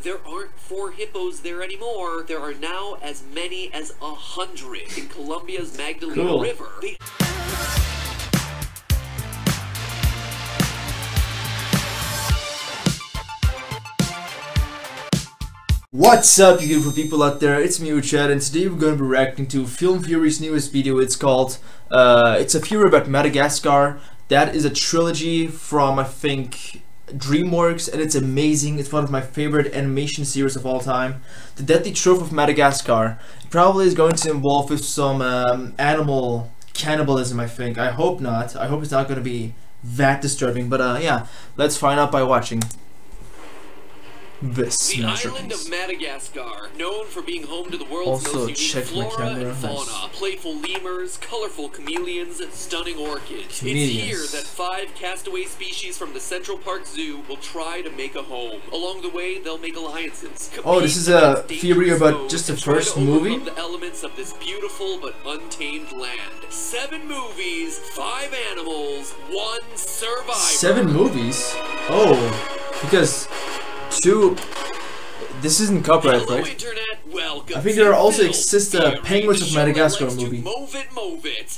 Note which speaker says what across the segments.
Speaker 1: there aren't 4 hippos there anymore. There are now as many as 100 in Colombia's Magdalena River.
Speaker 2: What's up, you beautiful people out there? It's me, Chad, and today we're going to be reacting to Film Fury's newest video. It's called, it's a Fury about Madagascar. That is a trilogy from, I think, DreamWorks, and it's amazing. It's one of my favorite animation series of all time. The Deadly Truth of Madagascar. It probably is going to involve with some animal cannibalism, I think. I hope not. I hope it's not going to be that disturbing, but yeah, let's find out by watching this
Speaker 1: the island of Madagascar, known for being home to the world's most unique flora and fauna, playful lemurs, colorful chameleons, stunning orchids. It's here that 5 castaway species from the Central Park Zoo will try to make a home. Along the way, they'll make alliances.
Speaker 2: Oh, this is a theory about just the first movie?
Speaker 1: The elements of this beautiful but untamed land. 7 movies, 5 animals, 1 survivor.
Speaker 2: 7 movies? Oh, because 2. This isn't copyright, right?
Speaker 1: Internet. Welcome.
Speaker 2: I think there also exists a Penguins of Madagascar movie.
Speaker 1: Move it.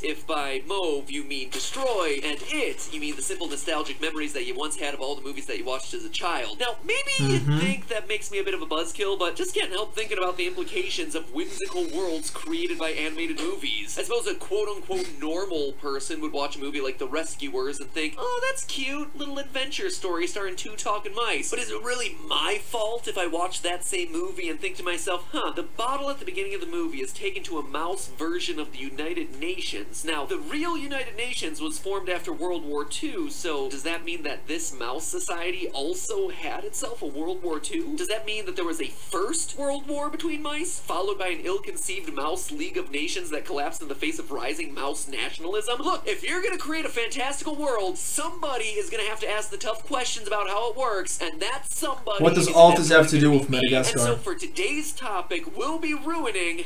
Speaker 1: If by move you mean destroy, and it you mean the simple nostalgic memories that you once had of all the movies that you watched as a child. Now, maybe you think that makes me a bit of a buzzkill, but just can't help thinking about the implications of whimsical worlds created by animated movies. I suppose a quote-unquote normal person would watch a movie like The Rescuers and think, oh, that's cute, little adventure story starring 2 talking mice. But is it really my fault if I watch that same movie and think to myself, the bottle at the beginning of the movie is taken to a mouse version of the United Nations. Now, the real United Nations was formed after World War II, so does that mean that this mouse society also had itself a World War II? Does that mean that there was a first World War between mice, followed by an ill-conceived mouse League of Nations that collapsed in the face of rising mouse nationalism? Look, if you're gonna create a fantastical world, somebody is gonna have to ask the tough questions about how it works, and that somebody...
Speaker 2: What does all this have to do with Madagascar?
Speaker 1: And so for today's topic, we'll be looking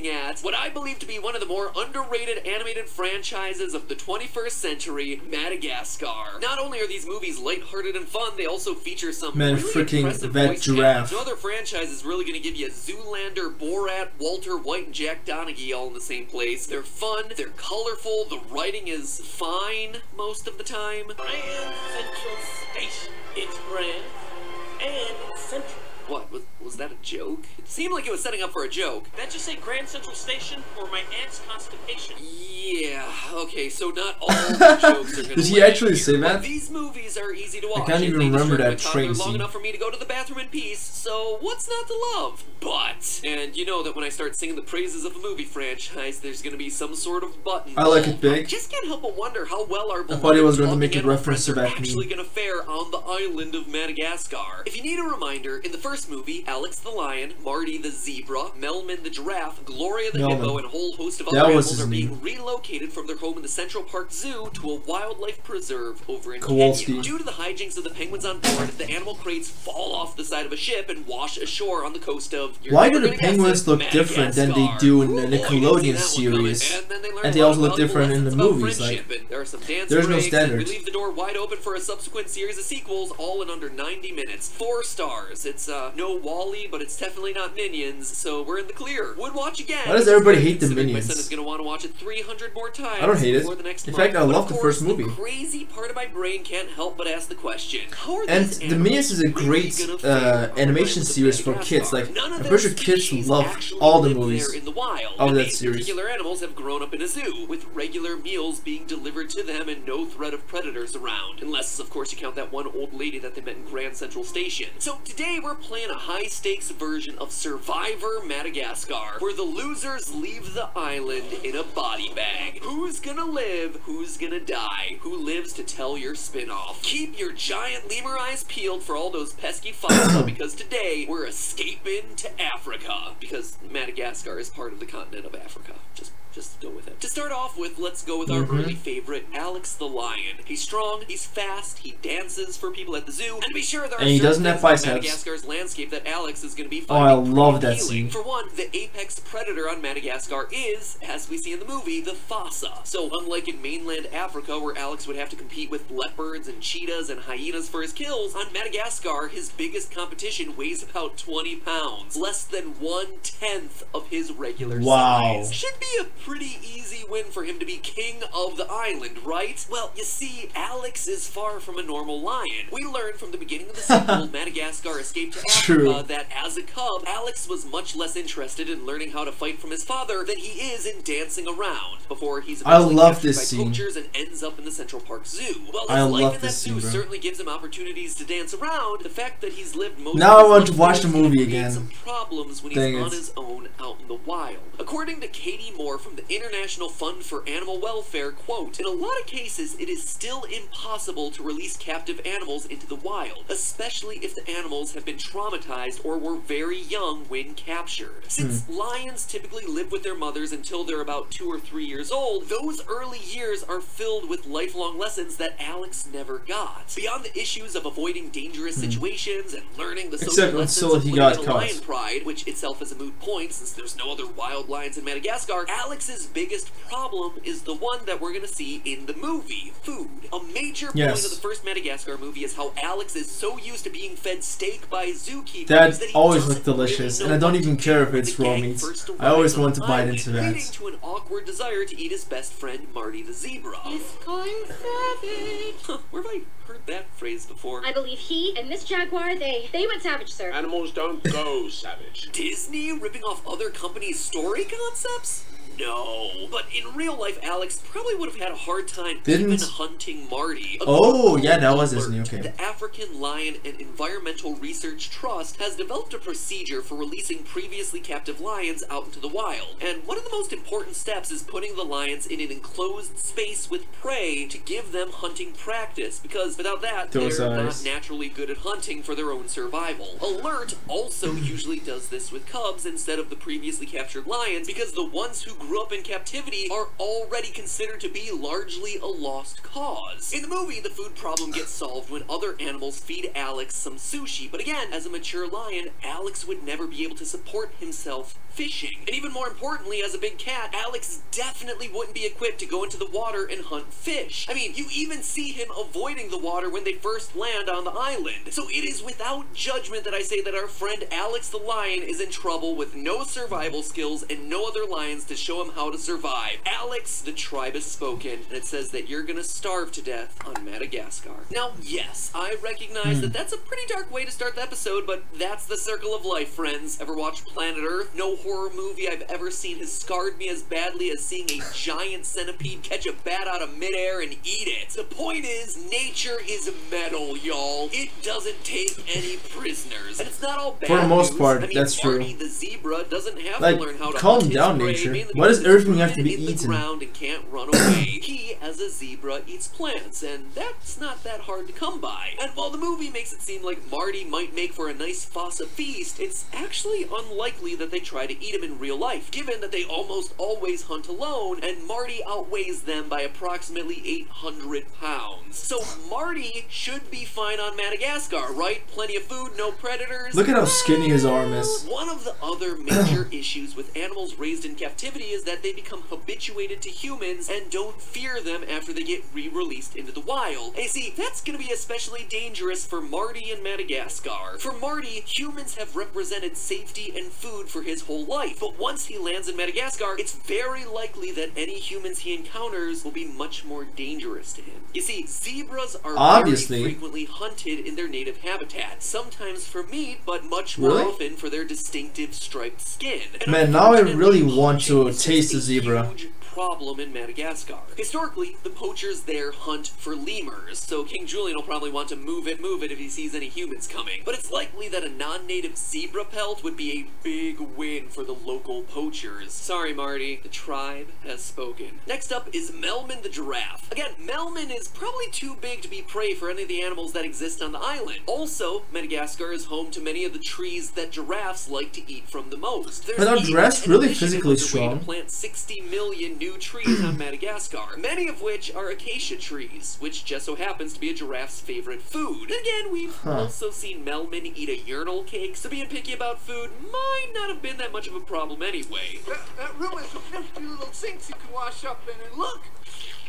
Speaker 1: at what I believe to be one of the more underrated animated franchises of the 21st century, Madagascar. Not only are these movies lighthearted and fun, they also feature some really impressive voice talent. No other franchise is really going to give you Zoolander, Borat, Walter White, and Jack Donaghy all in the same place. They're fun, they're colorful, the writing is fine most of the time.
Speaker 3: Grand Central Station. It's grand and it's central.
Speaker 1: What, was that a joke? It seemed like it was setting up for a joke.
Speaker 3: Did you say Grand Central Station or my aunt's constipation?
Speaker 1: Yeah, okay, so not all the jokes are gonna
Speaker 2: Did he actually say that?
Speaker 1: But these movies are easy to watch.
Speaker 2: I can't even remember that train scene.
Speaker 1: Long enough for me to go to the bathroom in peace, so what's not to love? But, and you know that when I start singing the praises of a movie franchise, there's gonna be some sort of button.
Speaker 2: I like it big.
Speaker 1: I just can't help but wonder how well our
Speaker 2: I thought he was going to make a reference to that
Speaker 1: actually gonna fare on the island of Madagascar. If you need a reminder, in the first movie, Alex the lion, Marty the zebra, Melman the giraffe, Gloria the hippo, and a whole host of other animals are being relocated from their home in the Central Park Zoo to a wildlife preserve over in Kenya. Due to the hijinks of the penguins on board, the animal crates fall off the side of a ship and wash ashore on the coast of...
Speaker 2: Why do the penguins look different than they do in the Nickelodeon series? And they also look different in the movies, like...
Speaker 1: There are some dance
Speaker 2: there's no
Speaker 1: breaks,
Speaker 2: standards.
Speaker 1: We leave the door wide open for a subsequent series of sequels, all in under 90 minutes. 4 stars. It's, no Wall-E, but it's definitely not Minions, so we're in the clear. Would watch again.
Speaker 2: Why does everybody hate the Minions?
Speaker 1: My son is going to want to watch it 300 more times.
Speaker 2: I don't hate it. In fact, I love the first movie.
Speaker 1: The crazy part of my brain can't help but ask the question, how are
Speaker 2: and
Speaker 1: these
Speaker 2: the Minions is a great animation series for kids. Like, I'm pretty sure kids love all the movies of that series.
Speaker 1: Particular animals have grown up in a zoo, with regular meals being delivered to them and no threat of predators around. Unless, of course, you count that one old lady that they met in Grand Central Station. So today we're playing a high-stakes version of Survivor Madagascar, where the losers leave the island in a body bag. Who's gonna live? Who's gonna die? Who lives to tell your spin-off? Keep your giant lemur eyes peeled for all those pesky files, because today we're escaping to Africa. Because Madagascar is part of the continent of Africa. Just just go with it. To start off with, let's go with our early favorite, Alex the lion. He's strong, he's fast, he dances for people at the zoo, and to be sure, there are
Speaker 2: he doesn't have biceps.
Speaker 1: Madagascar's landscape that Alex is going to be
Speaker 2: Oh, I
Speaker 1: finding
Speaker 2: love that
Speaker 1: appealing.
Speaker 2: scene.
Speaker 1: For one, the apex predator on Madagascar is, as we see in the movie, the fossa. So unlike in mainland Africa, where Alex would have to compete with leopards and cheetahs and hyenas for his kills, on Madagascar, his biggest competition weighs about 20 pounds, less than 1/10 of his regular size. Should be a pretty easy win for him to be king of the island, right? Well, you see, Alex is far from a normal lion. We learned from the beginning of the sequel, Madagascar escaped to Africa, that as a cub, Alex was much less interested in learning how to fight from his father than he is in dancing around, before he's eventually captured by poachers and ends up in the Central Park Zoo. Well, his life in that zoo certainly gives him opportunities to dance around. The fact that he's lived most
Speaker 2: now
Speaker 1: of his
Speaker 2: I want to
Speaker 1: life
Speaker 2: watch the movie
Speaker 1: create
Speaker 2: again.
Speaker 1: some problems when he's on his own out in the wild. According to Katie Moore from the International Fund for Animal Welfare, quote, "In a lot of cases, it is still impossible to release captive animals into the wild, especially if the animals have been traumatized or were very young when captured. Since lions typically live with their mothers until they're about 2 or 3 years old, those early years are filled with lifelong lessons that Alex never got. Beyond the issues of avoiding dangerous situations and learning the social lessons of living in lion pride, which itself is a moot point since there's no other wild lions in Madagascar, Alex's biggest problem is the one that we're gonna see in the movie, food. A major point of the first Madagascar movie is how Alex is so used to being fed steak by zookeepers that he
Speaker 2: always looks delicious, and I don't even care if it's raw meat. I always want to bite into that.
Speaker 1: Leading to an awkward desire to eat his best friend Marty the zebra.
Speaker 3: He's going savage.
Speaker 1: Where have I heard that phrase before?
Speaker 4: I believe he and Miss Jaguar, they went savage, sir.
Speaker 3: Animals don't go savage.
Speaker 1: Disney ripping off other companies' story concepts? No. But in real life, Alex probably would have had a hard time even hunting Marty.
Speaker 2: Oh, yeah, that was Disney, okay.
Speaker 1: The African Lion and Environmental Research Trust has developed a procedure for releasing previously captive lions out into the wild. And one of the most important steps is putting the lions in an enclosed space with prey to give them hunting practice, because without that, they're not naturally good at hunting for their own survival. Alert also usually does this with cubs instead of the previously captured lions, because the ones who grew up in captivity are already considered to be largely a lost cause. In the movie, the food problem gets solved when other animals feed Alex some sushi, but again, as a mature lion, Alex would never be able to support himself fishing. And even more importantly, as a big cat, Alex definitely wouldn't be equipped to go into the water and hunt fish. I mean, you even see him avoiding the water when they first land on the island. So it is without judgment that I say that our friend Alex the lion is in trouble with no survival skills and no other lions to show him how to survive. Alex, the tribe has spoken, and it says that you're gonna starve to death on Madagascar. Now, yes, I recognize that that's a pretty dark way to start the episode, but that's the circle of life, friends. Ever watch Planet Earth? No horror movie I've ever seen has scarred me as badly as seeing a giant centipede catch a bat out of midair and eat it. The point is, nature is metal, y'all. It doesn't take any prisoners. And it's not all bad.
Speaker 2: For the most part,
Speaker 1: I mean,
Speaker 2: that's
Speaker 1: Marty
Speaker 2: true.
Speaker 1: the zebra doesn't have
Speaker 2: Like,
Speaker 1: to learn how to
Speaker 2: calm
Speaker 1: hunt
Speaker 2: down,
Speaker 1: his prey,
Speaker 2: nature. Why does everything have to be
Speaker 1: in the
Speaker 2: eaten?
Speaker 1: ground and can't run away. He, as a zebra, eats plants, and that's not that hard to come by. And while the movie makes it seem like Marty might make for a nice fossa feast, it's actually unlikely that they try to eat him in real life, given that they almost always hunt alone, and Marty outweighs them by approximately 800 pounds. So Marty should be fine on Madagascar, right? Plenty of food, no predators.
Speaker 2: Look at how skinny his arm is.
Speaker 1: One of the other major issues with animals raised in captivity is that they become habituated to humans and don't fear them after they get re-released into the wild. And you see, that's gonna be especially dangerous for Marty in Madagascar. For Marty, humans have represented safety and food for his whole life, but once he lands in Madagascar, it's very likely that any humans he encounters will be much more dangerous to him. You see, zebras are very frequently hunted in their native habitat, sometimes for meat, but much more often for their distinctive striped skin. And
Speaker 2: man, now I really want to taste the zebra.
Speaker 1: problem in Madagascar. Historically, the poachers there hunt for lemurs, so King Julian will probably want to move it if he sees any humans coming. But it's likely that a non-native zebra pelt would be a big win for the local poachers. Sorry, Marty, the tribe has spoken. Next up is Melman the giraffe. Again, Melman is probably too big to be prey for any of the animals that exist on the island. Also, Madagascar is home to many of the trees that giraffes like to eat from the most.
Speaker 2: But are giraffes really physically strong?
Speaker 1: To plant 60 million new trees on Madagascar, many of which are acacia trees, which just so happens to be a giraffe's favorite food. And again, we've also seen Melman eat a urinal cake, so being picky about food might not have been that much of a problem anyway.
Speaker 3: That room has 50 little sinks you can wash up in, and look!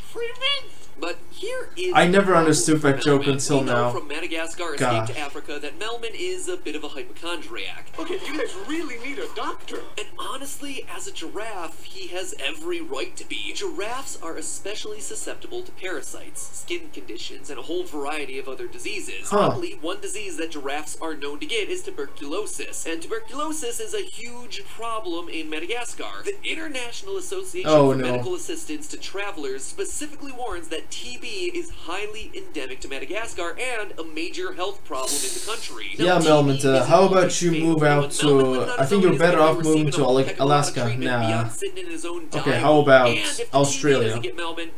Speaker 3: Free mint!
Speaker 1: But here is
Speaker 2: I never understood that joke until now.
Speaker 1: From Madagascar escape to Africa that Melman is a bit of a hypochondriac.
Speaker 3: Okay, you guys really need a doctor.
Speaker 1: And honestly, as a giraffe, he has every right to be. Giraffes are especially susceptible to parasites, skin conditions, and a whole variety of other diseases. Probably one disease that giraffes are known to get is tuberculosis. And tuberculosis is a huge problem in Madagascar. The International Association for Medical Assistance to Travelers specifically warns that TB is highly endemic to Madagascar and a major health problem in the country.
Speaker 2: Yeah, Melman, how about you move out to... I think you're better off moving to Alaska. Nah. Okay, how about Australia?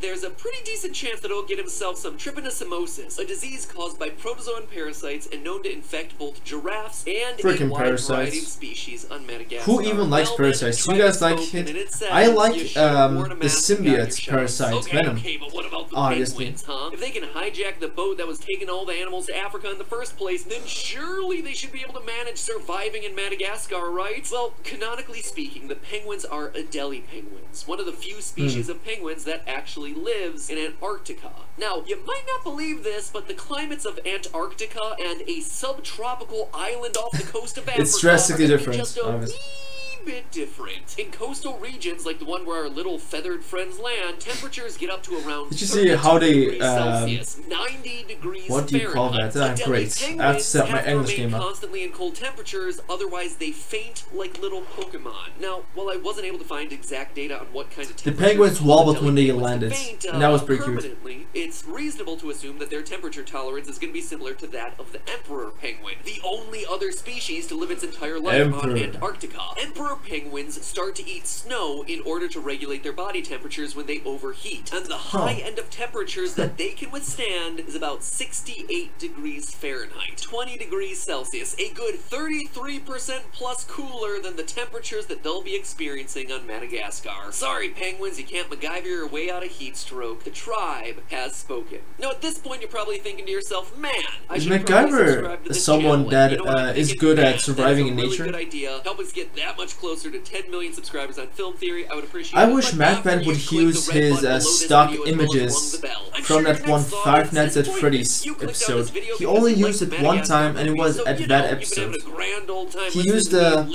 Speaker 1: There's a pretty decent chance that he'll get himself some trypanosomosis, a disease caused by protozoan parasites and known to infect both giraffes and a wide variety of species on Madagascar.
Speaker 2: Who even likes parasites? You guys like it? I like the symbiote parasite, Venom.
Speaker 1: Okay, but what about the penguins, huh? If they can hijack the boat that was taking all the animals to Africa in the first place, then surely they should be able to manage surviving in Madagascar, right? Well, canonically speaking, the penguins are Adelie penguins, one of the few species of penguins that actually lives in Antarctica. Now, you might not believe this, but the climates of Antarctica and a subtropical island off the coast of Africa
Speaker 2: it's drastically different,
Speaker 1: just bit different. In coastal regions like the one where our little feathered friends land, temperatures get up to around
Speaker 2: Did you see how they
Speaker 1: Celsius, 90 degrees
Speaker 2: what do you call that? Great. I have to set my English game up.
Speaker 1: Constantly in cold temperatures, otherwise they faint like little Pokemon. Now, while I wasn't able to find exact data on what kind of
Speaker 2: the penguins wobbled when they landed, and that was pretty cute.
Speaker 1: It's reasonable to assume that their temperature tolerance is going to be similar to that of the emperor penguin, the only other species to live its entire life on Antarctica. Emperor penguins start to eat snow in order to regulate their body temperatures when they overheat. And the high end of temperatures that they can withstand is about 68 degrees Fahrenheit, 20 degrees Celsius, a good 33% plus cooler than the temperatures that they'll be experiencing on Madagascar. Sorry, penguins, you can't MacGyver your way out of heat stroke. The tribe has spoken. Now, at this point, you're probably thinking to yourself, man, I should
Speaker 2: MacGyver someone that is good at surviving in nature?
Speaker 1: Good idea. Help us get that much closer to 10 million subscribers on Film Theory. I would appreciate
Speaker 2: it. I wish MacBen would use his stock images from that one Five Nights at Freddy's episode. He only used it one time, and it was at that episode. He used a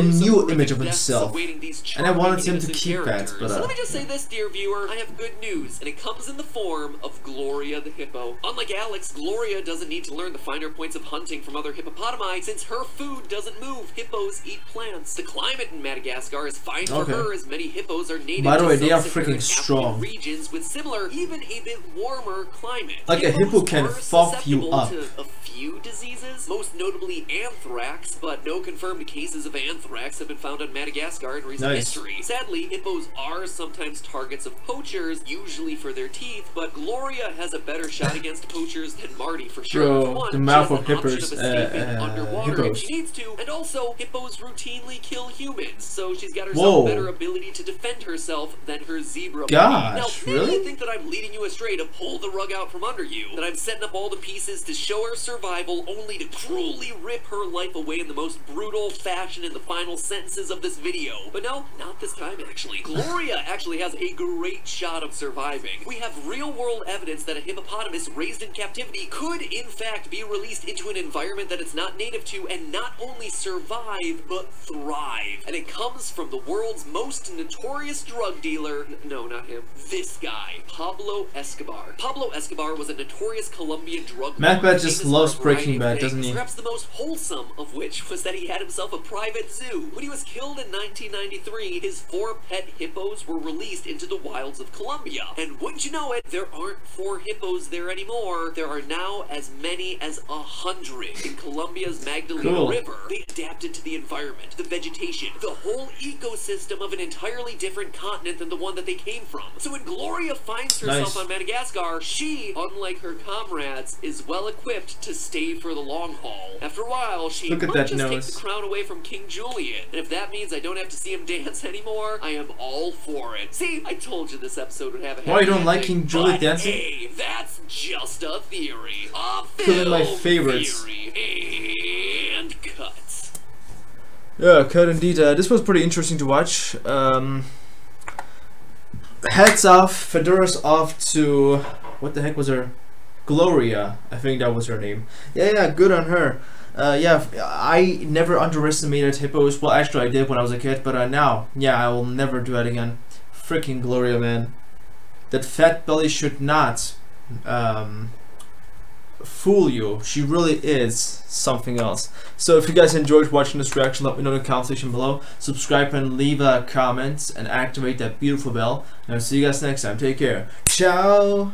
Speaker 2: new image of himself, and I wanted him to keep that, but
Speaker 1: so let me just say this, dear viewer, I have good news, and it comes in the form of Gloria the hippo. Unlike Alex, Gloria doesn't need to learn the finer points of hunting from other hippopotami, since her food doesn't move. Hippos eat plants. The climate in Madagascar is fine for her, as many hippos are native
Speaker 2: By the way,
Speaker 1: to
Speaker 2: they are freaking strong.
Speaker 1: regions with similar, even a bit warmer climate.
Speaker 2: Like a hippo can fuck you up.
Speaker 1: To a few diseases, most notably anthrax, but no confirmed cases of anthrax have been found on Madagascar in recent history. Sadly, hippos are sometimes targets of poachers, usually for their teeth, but Gloria has a better shot against poachers than Marty for sure.
Speaker 2: Bro,
Speaker 1: One,
Speaker 2: the mouth of
Speaker 1: hippos, underwater
Speaker 2: hippos.
Speaker 1: if she needs to, and also hippos routinely kill humans, so she's got herself a better ability to defend herself than her zebra.
Speaker 2: Gosh,
Speaker 1: now, maybe
Speaker 2: really?
Speaker 1: you think that I'm leading you astray to pull the rug out from under you, that I'm setting up all the pieces to show her survival only to cruelly rip her life away in the most brutal fashion in the final sentences of this video. But no, not this time actually. Gloria actually has a great shot of surviving. We have real-world evidence that a hippopotamus raised in captivity could in fact be released into an environment that it's not native to and not only survive, but thrive. alive. And it comes from the world's most notorious drug dealer. No, not him. This guy, Pablo Escobar. Pablo Escobar was a notorious Colombian drug lord.
Speaker 2: Macbeth just loves Breaking Bad, doesn't he?
Speaker 1: Perhaps the most wholesome of which was that he had himself a private zoo. When he was killed in 1993, his 4 pet hippos were released into the wilds of Colombia. And wouldn't you know it, there aren't 4 hippos there anymore. There are now as many as 100 in Colombia's Magdalena River. They adapted to the environment, the vegetation, the whole ecosystem of an entirely different continent than the one that they came from. So when Gloria finds herself on Madagascar, she, unlike her comrades, is well equipped to stay for the long haul. After a while, she might just take the crown away from King Julian. And if that means I don't have to see him dance anymore, I am all for it. See, I told you this episode would have a happy ending.
Speaker 2: Why you don't like King Julian dancing?
Speaker 1: Hey, that's just a theory. A
Speaker 2: Killing my favorites.
Speaker 1: Theory. And cut.
Speaker 2: Yeah, cut indeed. This was pretty interesting to watch. Heads off, Fedora's off to, what the heck was her? Gloria, I think that was her name. Yeah, good on her. Yeah, I never underestimated hippos. Well, actually I did when I was a kid, but now, yeah, I will never do that again. Freaking Gloria, man. That fat belly should not fool you. She really is something else. So if you guys enjoyed watching this reaction, let me know in the comment section below. Subscribe and leave a comment and activate that beautiful bell. And I'll see you guys next time. Take care. Ciao.